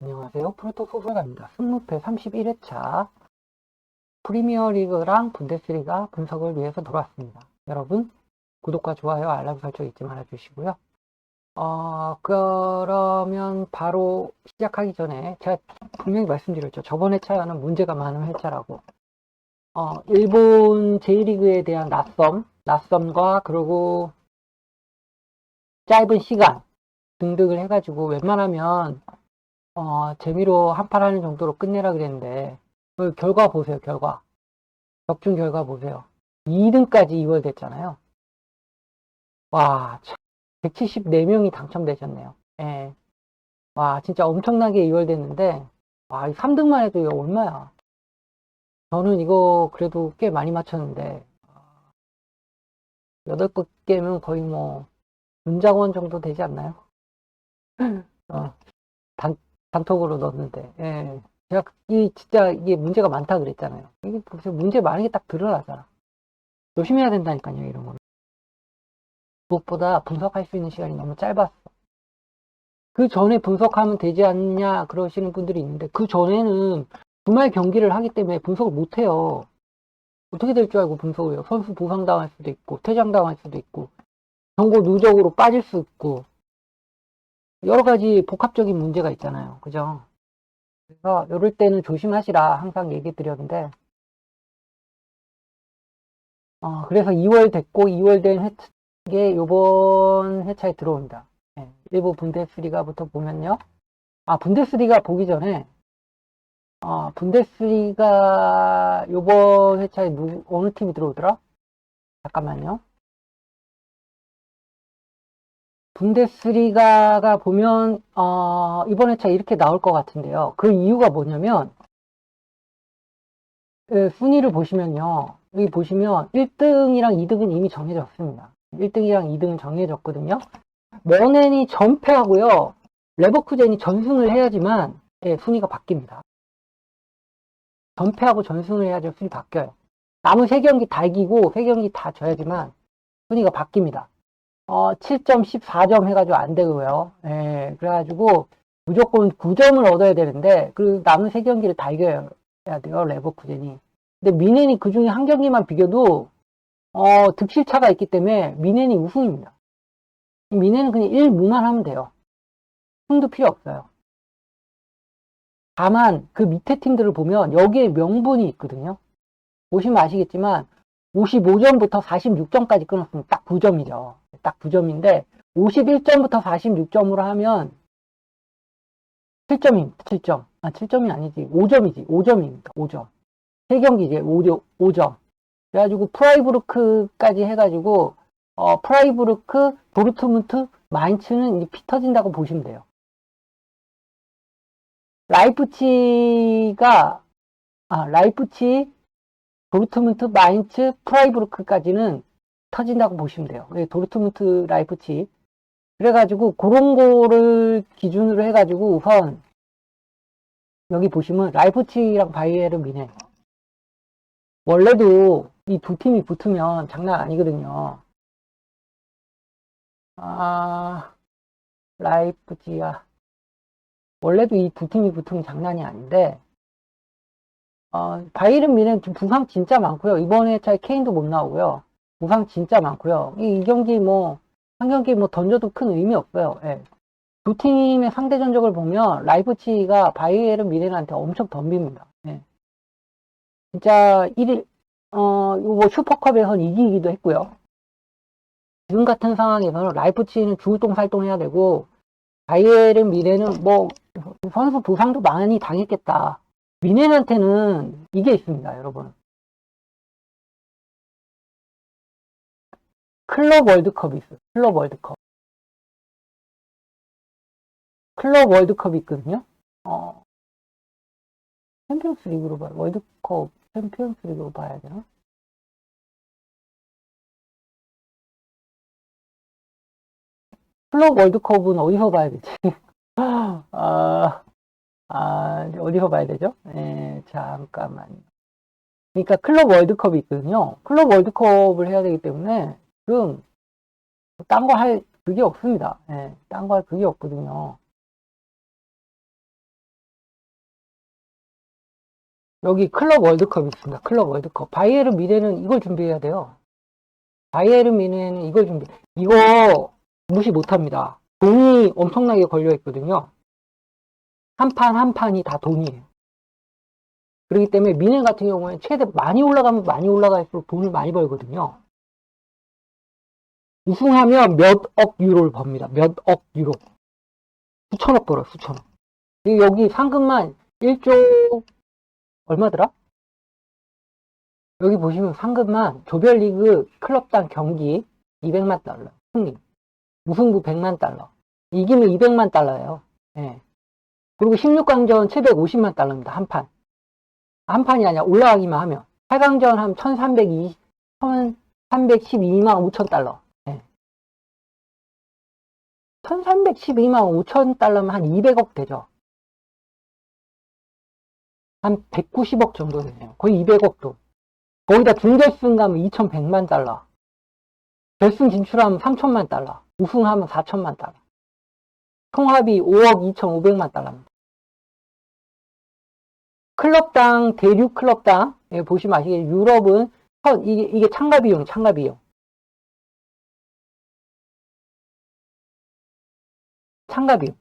안녕하세요. 프로토 소설가입니다. 승무패 31회차 프리미어리그랑 분데스리가 분석을 위해서 돌아왔습니다. 여러분 구독과 좋아요, 알람 설정 잊지 말아주시고요. 그러면 바로 시작하기 전에 제가 분명히 말씀드렸죠. 저번 회차는 문제가 많은 회차라고. 일본 J리그에 대한 낯섦과 그리고 짧은 시간 등등을 해가지고 웬만하면 재미로 한판 하는 정도로 끝내라 그랬는데, 그 결과 보세요, 결과. 적중 결과 보세요. 2등까지 2월 됐잖아요. 와, 174명이 당첨되셨네요. 예. 와, 진짜 엄청나게 2월 됐는데, 와, 3등만 해도 이거 얼마야. 저는 이거 그래도 꽤 많이 맞췄는데, 8개면 거의 뭐, 문장원 정도 되지 않나요? 어, 단, 단톡으로 넣었는데, 예. 제가 진짜 이게 문제가 많다 그랬잖아요. 이게 보세요. 문제 많은 게 딱 드러나잖아. 조심해야 된다니까요, 이런 거는. 무엇보다 분석할 수 있는 시간이 너무 짧았어. 그 전에 분석하면 되지 않냐 그러시는 분들이 있는데, 그 전에는 주말 경기를 하기 때문에 분석을 못해요. 어떻게 될 줄 알고 분석을 해요. 선수 부상당할 수도 있고, 퇴장당할 수도 있고, 정보 누적으로 빠질 수 있고, 여러 가지 복합적인 문제가 있잖아요. 그죠? 그래서 이럴 때는 조심하시라 항상 얘기 드렸는데, 그래서 2월 됐고, 2월 된 게 요번 회차에 들어옵니다. 네, 일부 분데스리가부터 보면요. 분데스리가 보기 전에, 분데스리가 요번 회차에 어느 팀이 들어오더라? 잠깐만요. 분데스리가가 보면, 이번 회차 이렇게 나올 것 같은데요. 그 이유가 뭐냐면, 순위를 보시면요. 여기 보시면 1등이랑 2등은 이미 정해졌습니다. 1등이랑 2등은 정해졌거든요. 머넨이 전패하고요. 레버쿠젠이 전승을 해야지만 순위가 바뀝니다. 전패하고 전승을 해야지 순위 바뀌어요. 남은 3경기 다 이기고 3경기 다 져야지만 순위가 바뀝니다. 7점, 14점 해가지고 안 되고요. 그래가지고 무조건 9점을 얻어야 되는데 그 남은 3경기를 다 이겨야 돼요. 레버쿠젠이. 근데 미넨이 그 중에 한 경기만 비겨도 득실차가 있기 때문에 미넨이 우승입니다. 미넨은 그냥 1무만 하면 돼요. 승도 필요 없어요. 다만 그 밑에 팀들을 보면 여기에 명분이 있거든요. 보시면 아시겠지만 55점부터 46점까지 끊었으면 딱 9점이죠. 딱 9점인데 51점부터 46점으로 하면 7점입니다. 7점. 7점이 아니지. 5점이지. 5점입니다. 5점. 3경기지. 5점. 그래가지고 프라이부르크까지 해가지고 프라이부르크, 도르트문트, 마인츠는 이제 피 터진다고 보시면 돼요. 라이프치, 도르트문트, 마인츠, 프라이부르크까지는 터진다고 보시면 돼요. 도르트문트, 라이프치. 그래가지고 그런 거를 기준으로 해가지고 우선 여기 보시면 라이프치랑 바이에른 뮌헨. 원래도 이 두 팀이 붙으면 장난 아니거든요. 라이프치야. 원래도 이 두 팀이 붙으면 장난이 아닌데, 바이에른 뮌헨 부상 진짜 많고요. 이번에 차에 케인도 못 나오고요. 부상 진짜 많고요. 이 경기 한 경기 던져도 큰 의미 없어요. 예. 두 팀의 상대 전적을 보면 라이프치히가 바이에른 뮌헨한테 엄청 덤빕니다. 예. 진짜 1일 슈퍼컵에선 이기기도 했고요. 지금 같은 상황에서는 라이프치히는 죽을 똥살똥 해야 되고 바이에른 뮌헨은 선수 부상도 많이 당했겠다. 뮌헨한테는 이게 있습니다, 여러분. 클럽 월드컵이 있어요. 클럽 월드컵. 클럽 월드컵이 있거든요. 챔피언스 리그로 봐요. 월드컵 챔피언스 리그로 봐야 되나? 클럽 월드컵은 어디서 봐야 되지? 어디서 봐야 되죠? 잠깐만요. 그러니까 클럽 월드컵이 있거든요. 클럽 월드컵을 해야 되기 때문에 지금 딴 거 할 그게 없습니다. 딴 거 할 그게 없거든요. 여기 클럽 월드컵이 있습니다. 클럽 월드컵. 바이에른 뮌헨은 이걸 준비해야 돼요. 바이에른 뮌헨은 이걸 이거 무시 못합니다. 돈이 엄청나게 걸려있거든요. 한 판 한 판이 다 돈이에요. 그렇기 때문에 뮌헨 같은 경우에는 최대 많이 올라가면 많이 올라갈수록 돈을 많이 벌거든요. 우승하면 몇 억 유로를 법니다. 몇 억 유로. 수천억 벌어요, 수천억. 여기 상금만 1조, 얼마더라? 여기 보시면 상금만 조별리그 클럽당 경기 200만 달러. 승리. 우승부 100만 달러. 이기면 200만 달러예요. 예. 그리고 16강전 750만 달러입니다. 한 판. 한 판이 아니라 올라가기만 하면. 8강전 하면 1312만 5천 달러. 예. 1312만 5천 달러면 한 200억 되죠. 한 190억 정도 되네요. 거의 200억 돈. 거기다 준결승 가면 2100만 달러. 결승 진출하면 3000만 달러. 우승하면 4000만 달러. 총합이 5억 2500만 달러입니다. 클럽당, 대륙 클럽당, 예, 보시면 아시겠지만, 유럽은, 이게 참가비용, 참가비용. 참가비용.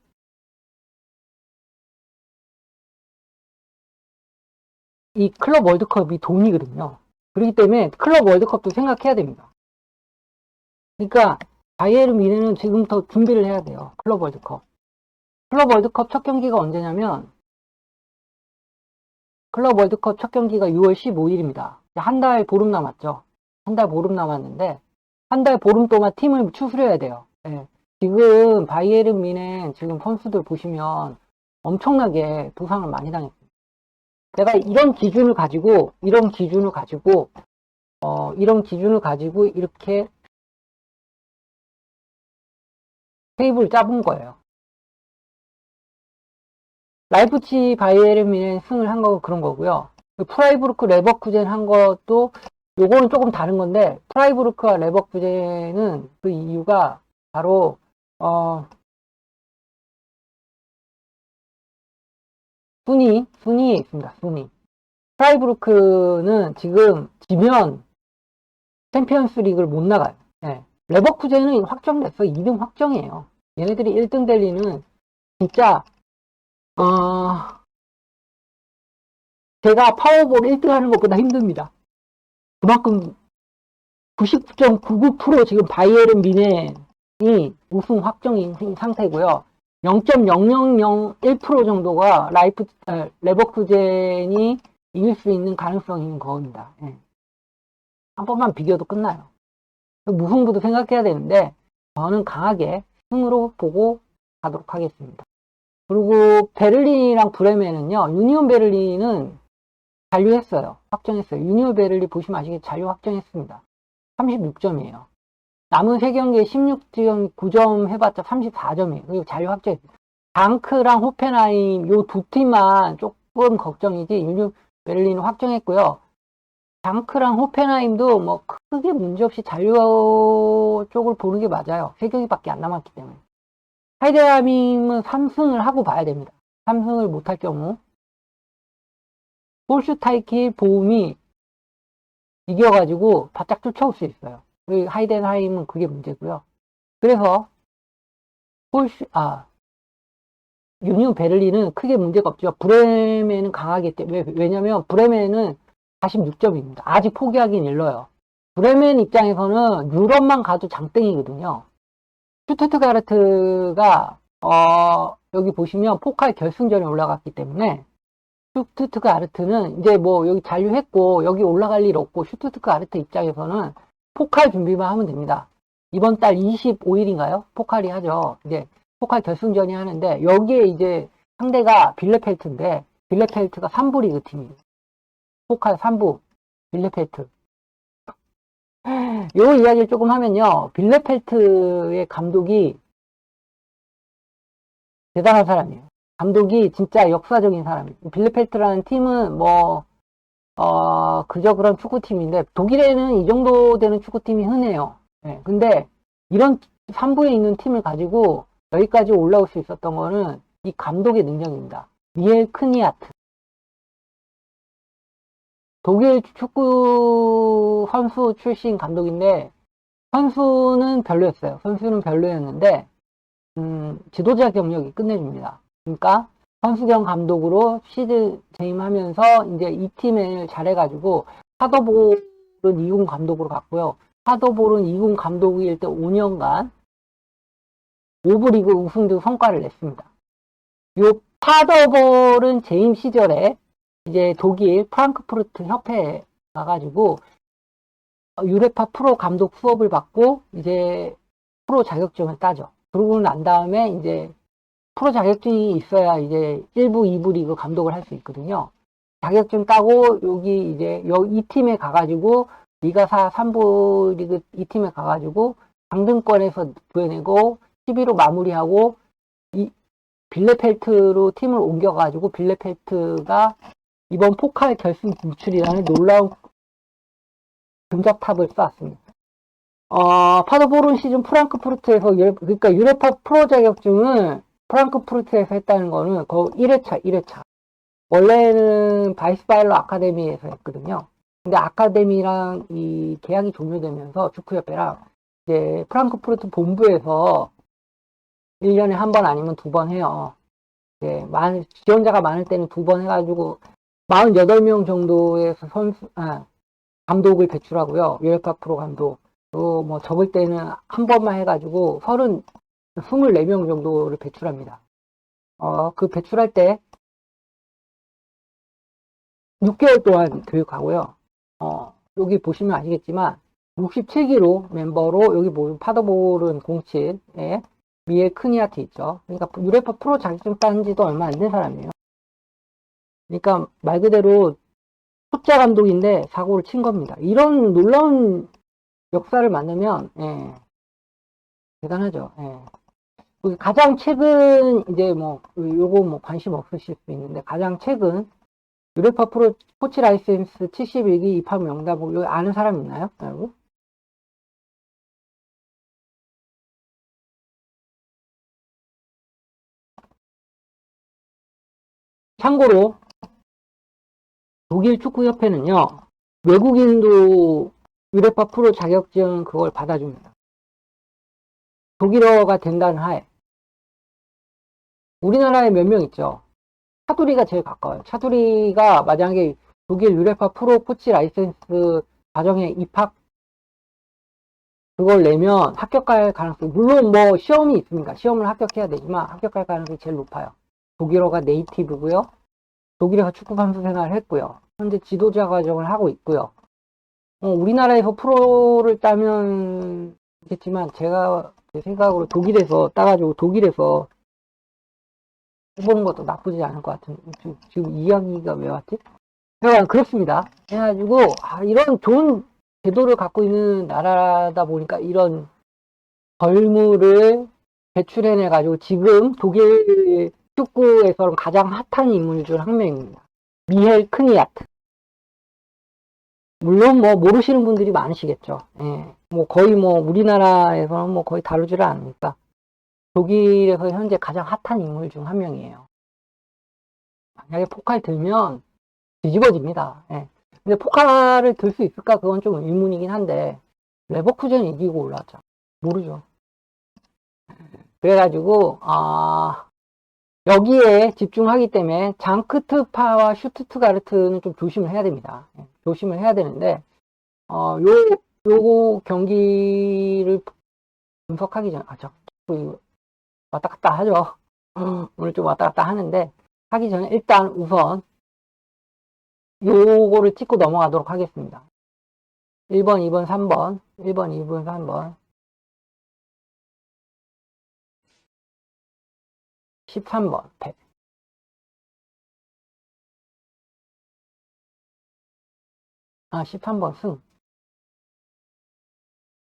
이 클럽 월드컵이 돈이거든요. 그렇기 때문에 클럽 월드컵도 생각해야 됩니다. 그러니까, 바이에른 뮌헨은 지금부터 준비를 해야 돼요. 클럽 월드컵. 클럽 월드컵 첫 경기가 언제냐면, 클럽 월드컵 첫 경기가 6월 15일입니다. 한 달 보름 남았죠. 한 달 보름 남았는데, 한 달 보름 동안 팀을 추스려야 돼요. 예. 지금 바이에른 뮌헨 지금 선수들 보시면 엄청나게 부상을 많이 당했습니다. 내가 이런 기준을 가지고 이렇게 테이블을 짜본 거예요. 라이프치 바이에른 뮌헨 승을 한 거고 그런 거고요. 프라이부르크 레버쿠젠 한 것도 요거는 조금 다른 건데, 프라이부르크와 레버쿠젠은 그 이유가 바로 순위에 있습니다. 순위. 프라이부르크는 지금 지면 챔피언스 리그를 못 나가요. 예. 레버쿠젠은 확정됐어. 2등 확정이에요. 얘네들이 1등 될 리는 진짜 제가 파워볼 1등 하는 것보다 힘듭니다. 그만큼 99.99% 지금 바이에른 뮌헨이 우승 확정인 상태고요. 0.0001% 정도가 레버쿠젠이 이길 수 있는 가능성이 있는 겁니다. 예. 한 번만 비교도 끝나요. 무승부도 생각해야 되는데 저는 강하게 승으로 보고 가도록 하겠습니다. 그리고 베를린이랑 브레멘은요. 유니온 베를린은 잔류했어요. 확정했어요. 유니온 베를린 보시면 아시겠지만 잔류 확정했습니다. 36점이에요. 남은 3경기에 16점, 9점 해봤자 34점이에요. 그리고 잔류 확정했어요. 당크랑 호펜하임 요 두 팀만 조금 걱정이지 유니온 베를린은 확정했고요. 당크랑 호펜하임도 뭐 크게 문제없이 잔류 쪽을 보는 게 맞아요. 3경기밖에 안 남았기 때문에. 하이덴하임은 3승을 하고 봐야 됩니다. 3승을 못할 경우 홀슈타이킬 보움이 이겨가지고 바짝 쫓아올 수 있어요. 하이덴하임은 그게 문제고요. 그래서 유니온 베를린은 크게 문제가 없죠. 브레멘은 강하기 때문에. 왜냐면 브레멘은 46점입니다. 아직 포기하긴 일러요. 브레멘 입장에서는 유럽만 가도 장땡이거든요. 슈투트가르트가 여기 보시면 포칼 결승전에 올라갔기 때문에 슈투트가르트는 이제 뭐 여기 잔류했고 여기 올라갈 일 없고 슈투트가르트 입장에서는 포칼 준비만 하면 됩니다. 이번 달 25일인가요? 포칼이 하죠. 이제 포칼 결승전이 하는데 여기에 이제 상대가 빌레펠트인데 빌레펠트가 3부 리그 팀이에요. 포칼 3부 빌레펠트. 요 이야기를 조금 하면요. 빌레펠트의 감독이 대단한 사람이에요. 감독이 진짜 역사적인 사람이에요. 빌레펠트라는 팀은 그저 그런 축구팀인데, 독일에는 이 정도 되는 축구팀이 흔해요. 네, 근데 이런 3부에 있는 팀을 가지고 여기까지 올라올 수 있었던 거는 이 감독의 능력입니다. 미엘 크니아트. 독일 축구 선수 출신 감독인데, 선수는 별로였어요. 선수는 별로였는데, 지도자 경력이 끝내줍니다. 그러니까, 선수 겸 감독으로 시즌 재임하면서 이제 이 팀을 잘해가지고, 파더볼은 2군 감독으로 갔고요. 파더볼은 2군 감독일 때 5년간 5부 리그 우승 등 성과를 냈습니다. 요 파더볼은 재임 시절에 이제 독일 프랑크푸르트 협회에 가가지고 유레파 프로 감독 수업을 받고 이제 프로 자격증을 따죠. 그러고 난 다음에 이제 프로 자격증이 있어야 이제 1부, 2부 리그 감독을 할 수 있거든요. 자격증 따고 여기 이제 이 팀에 가가지고 리가4 3부 리그 이 팀에 가가지고 강등권에서 구해내고 10위로 마무리하고 빌레펠트로 팀을 옮겨가지고 빌레펠트가 이번 포칼 결승 진출이라는 놀라운 금작탑을 쌓았습니다. 파더보른 시즌 프랑크푸르트에서 그러니까 유레파 프로 자격증을 프랑크푸르트에서 했다는 거는 거의 1회차. 원래는 바이스바일러 아카데미에서 했거든요. 근데 아카데미랑 이 계약이 종료되면서 축구협회랑 이제 프랑크푸르트 본부에서 1년에 한 번 아니면 2번 해요. 예, 지원자가 많을 때는 2번 해가지고 48명 정도의 감독을 배출하고요. 유에파 프로 감독. 또 뭐 적을 때는 한 번만 해가지고 24명 정도를 배출합니다. 그 배출할 때 6개월 동안 교육하고요. 여기 보시면 아시겠지만 67기로 멤버로 여기 보면 파더볼은 07, 예, 미엘 크니아트 있죠. 그러니까 유레파 프로 자격증 딴 지도 얼마 안 된 사람이에요. 그러니까 말 그대로 숫자 감독인데 사고를 친 겁니다. 이런 놀라운 역사를 만들면 예, 대단하죠. 예. 가장 최근 이제 뭐 요거 뭐 관심 없으실 수 있는데 가장 최근 유레파 프로 코치 라이센스 71기 입학 명단 여기 아는 사람 있나요? 여러분? 참고로 독일 축구협회는요, 외국인도 유레파 프로 자격증 그걸 받아줍니다. 독일어가 된다는 하에. 우리나라에 몇 명 있죠? 차두리가 제일 가까워요. 차두리가 만약에 독일 유레파 프로 코치 라이센스 과정에 입학 그걸 내면 합격할 가능성이, 물론 뭐 시험이 있습니다. 시험을 합격해야 되지만 합격할 가능성이 제일 높아요. 독일어가 네이티브고요. 독일에서 축구 선수 생활을 했고요. 현재 지도자 과정을 하고 있고요. 우리나라에서 프로를 따면 좋겠지만 제가 제 생각으로 독일에서 따가지고 독일에서 해보는 것도 나쁘지 않을 것 같은. 지금 이야기가 왜 왔지? 그렇습니다. 해가지고 이런 좋은 제도를 갖고 있는 나라다 보니까 이런 벌물을 배출해내가지고 지금 독일 축구에서는 가장 핫한 인물 중 한 명입니다. 미헬 크니아트. 물론 뭐 모르시는 분들이 많으시겠죠. 예. 뭐 거의 뭐 우리나라에서는 뭐 거의 다루지를 않으니까 독일에서 현재 가장 핫한 인물 중 한 명이에요. 만약에 포칼 들면 뒤집어집니다. 예. 근데 포칼을 들 수 있을까? 그건 좀 의문이긴 한데 레버쿠젠 이기고 올라왔죠. 모르죠. 그래가지고 여기에 집중하기 때문에 장크트파와 슈투트가르트는 좀 조심을 해야 됩니다. 예. 조심을 해야 되는데 요거 경기를 분석하기 전에 왔다 갔다 하죠. 오늘 좀 왔다 갔다 하는데 하기 전에 일단 우선 요거를 찍고 넘어가도록 하겠습니다. 1번, 2번, 3번 1번, 2번, 3번 13번 패. 아 13번 승.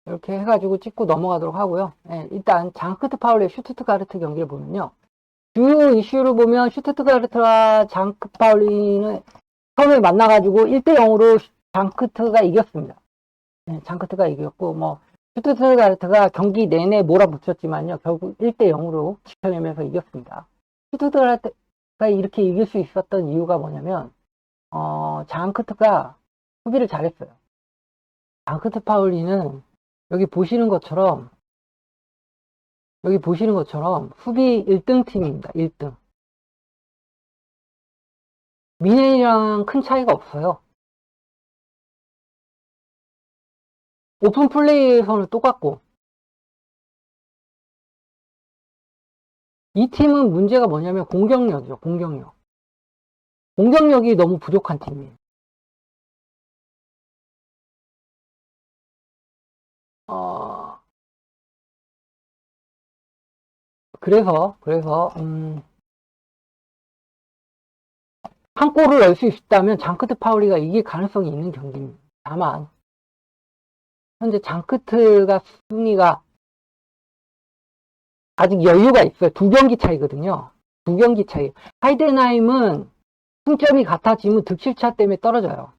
이렇게 해가지고 찍고 넘어가도록 하고요. 네, 일단 장크트 파울의 슈투트가르트 경기를 보면요. 주요 이슈를 보면 슈투트가르트와 장크 파울리는 처음에 만나가지고 1대0으로 장크트가 이겼습니다. 네, 장크트가 이겼고 뭐 슈투트가르트가 경기 내내 몰아붙였지만요. 결국 1대0으로 지켜내면서 이겼습니다. 슈투트가르트가 이렇게 이길 수 있었던 이유가 뭐냐면 장크트가 수비를 잘했어요. 장크트 파울리는 여기 보시는 것처럼 수비 1등 팀입니다. 1등. 미네이랑 큰 차이가 없어요. 오픈 플레이에서는 똑같고, 이 팀은 문제가 뭐냐면 공격력이죠. 공격력이 너무 부족한 팀이에요. 그래서 한 골을 넣을 수 있다면 장크트 파울리가 이길 가능성이 있는 경기입니다. 다만 현재 장크트가 승리가 아직 여유가 있어요. 2경기 차이거든요. 2경기 차이. 하이덴하임은 승점이 같아지면 득실차 때문에 떨어져요.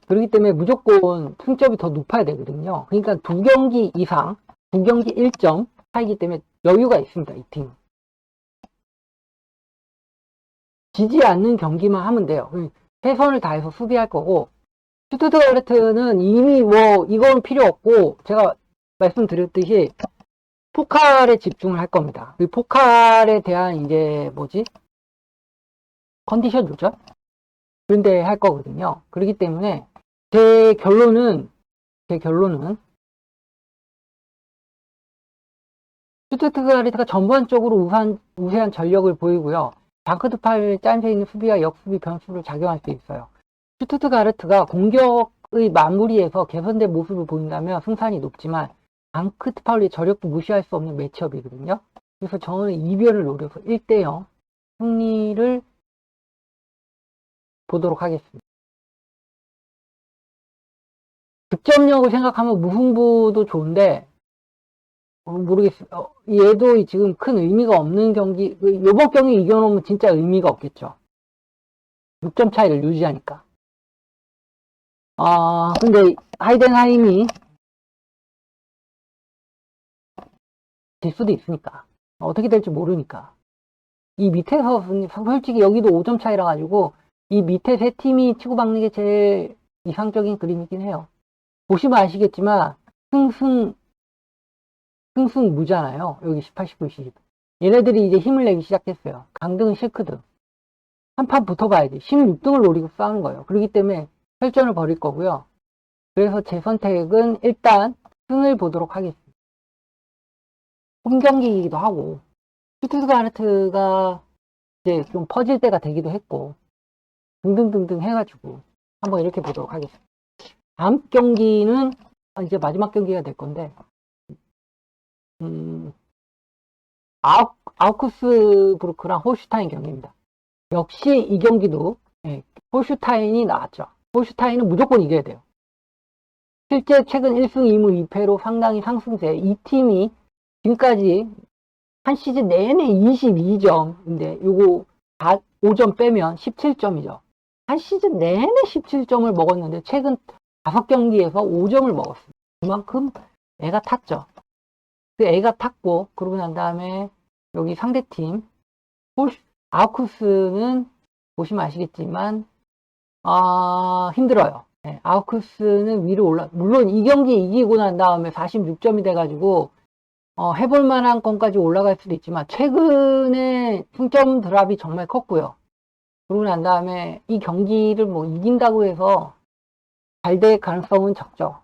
그렇기 때문에 무조건 승점이 더 높아야 되거든요. 그러니까 2경기 이상, 2경기 1점 차이기 때문에 여유가 있습니다. 이 팀. 지지 않는 경기만 하면 돼요. 최선을 다해서 수비할 거고, 슈투트가르트는 이미 이건 필요 없고, 제가 말씀드렸듯이 포칼에 집중을 할 겁니다. 그 포칼에 대한 컨디션 조절? 그런데 할 거거든요. 그렇기 때문에 제 결론은 슈투트가르트가 전반적으로 우세한 전력을 보이고요. 장크트 파울리의 짜임새 있는 수비와 역수비 변수를 작용할 수 있어요. 슈투트가르트가 공격의 마무리에서 개선된 모습을 보인다면 승산이 높지만 장크트 파울리의 저력도 무시할 수 없는 매치업이거든요. 그래서 저는 이변을 노려서 1대0 승리를 보도록 하겠습니다. 득점력을 생각하면 무승부도 좋은데 모르겠어요. 얘도 지금 큰 의미가 없는 경기, 요번 경기 이겨놓으면 진짜 의미가 없겠죠. 6점 차이를 유지하니까. 근데 하이덴하임이 질 수도 있으니까. 어떻게 될지 모르니까. 이 밑에서 솔직히 여기도 5점 차이라 가지고 이 밑에 세 팀이 치고받는 게 제일 이상적인 그림이긴 해요. 보시면 아시겠지만 승승무잖아요. 여기 18, 19, 20. 얘네들이 이제 힘을 내기 시작했어요. 강등은 실크등. 한판 붙어봐야지. 16등을 노리고 싸우는 거예요. 그렇기 때문에 혈전을 벌일 거고요. 그래서 제 선택은 일단 승을 보도록 하겠습니다. 홈경기이기도 하고 슈투트가르트가 이제 좀 퍼질 때가 되기도 했고 등등등등 해가지고 한번 이렇게 보도록 하겠습니다. 다음 경기는 이제 마지막 경기가 될 건데 아우크스부르크랑 홀슈타인 경기입니다. 역시 이 경기도 홀슈타인이 나왔죠. 홀슈타인은 무조건 이겨야 돼요. 실제 최근 1승 2무 2패로 상당히 상승세. 이 팀이 지금까지 한 시즌 내내 22점인데 요거 5점 빼면 17점이죠. 한 시즌 내내 17점을 먹었는데 최근 5경기에서 5점을 먹었어요. 그만큼 애가 탔죠. 그 애가 탔고 그러고 난 다음에 여기 상대팀 아우크스는 보시면 아시겠지만 힘들어요. 아우크스는 위로 물론 이 경기 이기고 난 다음에 46점이 돼가지고 해볼 만한 건까지 올라갈 수도 있지만 최근에 승점 드랍이 정말 컸고요. 그러고 난 다음에 이 경기를 이긴다고 해서 잘 될 가능성은 적죠.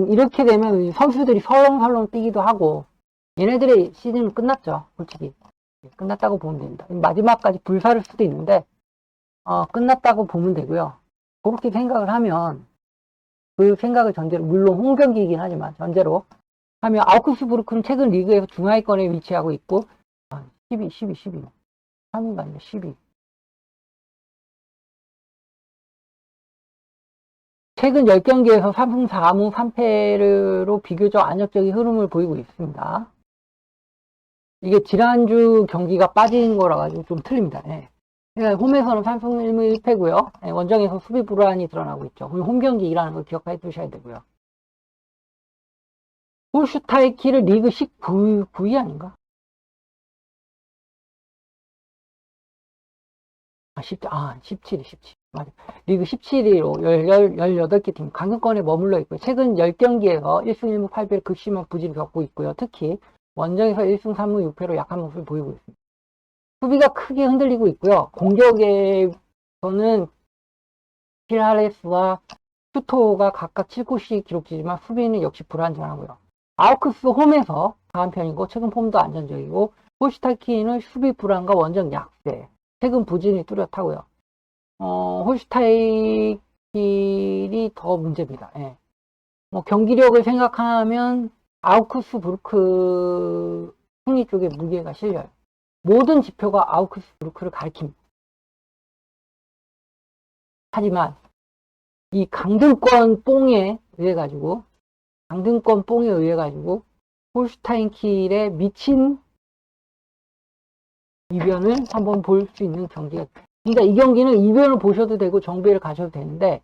이렇게 되면 선수들이 설렁설렁 뛰기도 하고 얘네들의 시즌은 끝났죠. 솔직히 끝났다고 보면 됩니다. 마지막까지 불사를 수도 있는데 끝났다고 보면 되고요. 그렇게 생각을 하면 그 생각을 전제로 물론 홈 경기이긴 하지만 전제로 하면 아우크스부르크는 최근 리그에서 중하위권에 위치하고 있고 12 3위가 아니라 12 최근 10경기에서 3승 4무 3패로 비교적 안정적인 흐름을 보이고 있습니다. 이게 지난주 경기가 빠진 거라 가지고 좀 틀립니다. 홈에서는 3승 1무 1패고요. 원정에서 수비 불안이 드러나고 있죠. 홈 경기라는 걸 기억해 두셔야 되고요. 홀슈타이키를 리그 19위 아닌가? 17위. 맞아. 리그 17위로 18개 팀 강등권에 머물러 있고요. 최근 10경기에서 1승 1무 8패로 극심한 부진을 겪고 있고요. 특히 원정에서 1승 3무 6패로 약한 모습을 보이고 있습니다. 수비가 크게 흔들리고 있고요. 공격에서는 필하레스와 슈토가 각각 7골씩 기록지지만 수비는 역시 불안정하고요. 아우크스 홈에서 강한 편이고 최근 폼도 안정적이고 홀슈타인키는 수비 불안과 원정 약세, 최근 부진이 뚜렷하고요. 홀슈타인킬이 더 문제입니다. 예. 뭐 경기력을 생각하면 아우크스부르크 승리 쪽에 무게가 실려요. 모든 지표가 아우크스부르크를 가리킵니다. 하지만 이 강등권 뽕에 의해 가지고 홀슈타인킬의 미친 이변을 한번 볼 수 있는 경기가, 그러니까 이 경기는 이변을 보셔도 되고 정배를 가셔도 되는데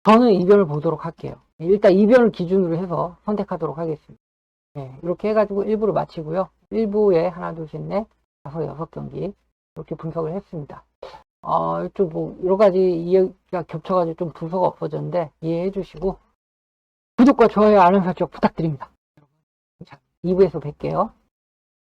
저는 이변을 보도록 할게요. 일단 이변을 기준으로 해서 선택하도록 하겠습니다. 네, 이렇게 해가지고 1부를 마치고요. 1부에 하나, 둘, 셋, 넷, 5, 6경기 이렇게 분석을 했습니다. 좀 뭐 여러 가지 이야기가 겹쳐가지고 좀 분석가 없어졌는데 이해해 주시고 구독과 좋아요, 알람 설정 부탁드립니다. 자, 2부에서 뵐게요.